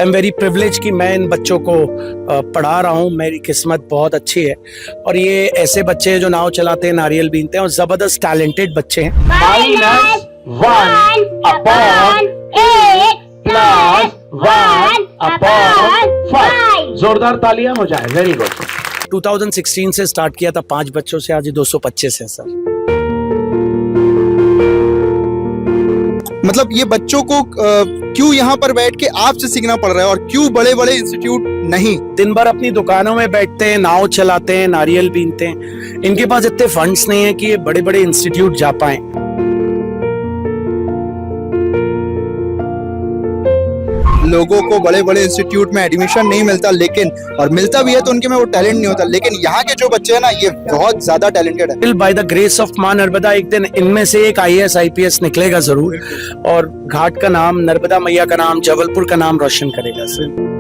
I am very privilege कि मैं इन बच्चों को पढ़ा रहा हूँ। मेरी किस्मत बहुत अच्छी है और ये ऐसे बच्चे हैं जो नाव चलाते हैं, नारियल बीनते हैं और जबरदस्त टैलेंटेड बच्चे हैं। -1/1 जोरदार तालियां हो जाए। Very good. 2016 से स्टार्ट किया था 5 बच्चों से, आज ये 225 है सर। मतलब ये बच्चों को क्यों यहाँ पर बैठ के आपसे सीखना पड़ रहा है और क्यों बड़े बड़े इंस्टीट्यूट नहीं? दिन भर अपनी दुकानों में बैठते हैं, नाव चलाते हैं, नारियल बीनते हैं। इनके पास इतने फंड्स नहीं है कि ये बड़े बड़े इंस्टीट्यूट जा पाएं। लोगों को बड़े बड़े इंस्टीट्यूट में एडमिशन नहीं मिलता, लेकिन और मिलता भी है तो उनके में वो टैलेंट नहीं होता। लेकिन यहाँ के जो बच्चे हैं ना, ये बहुत ज्यादा टैलेंटेड है। बाय द ग्रेस ऑफ मां नर्मदा एक दिन इनमें से एक IAS IPS निकलेगा जरूर और घाट का नाम, नर्मदा मैया का नाम, जबलपुर का नाम रोशन करेगा सर।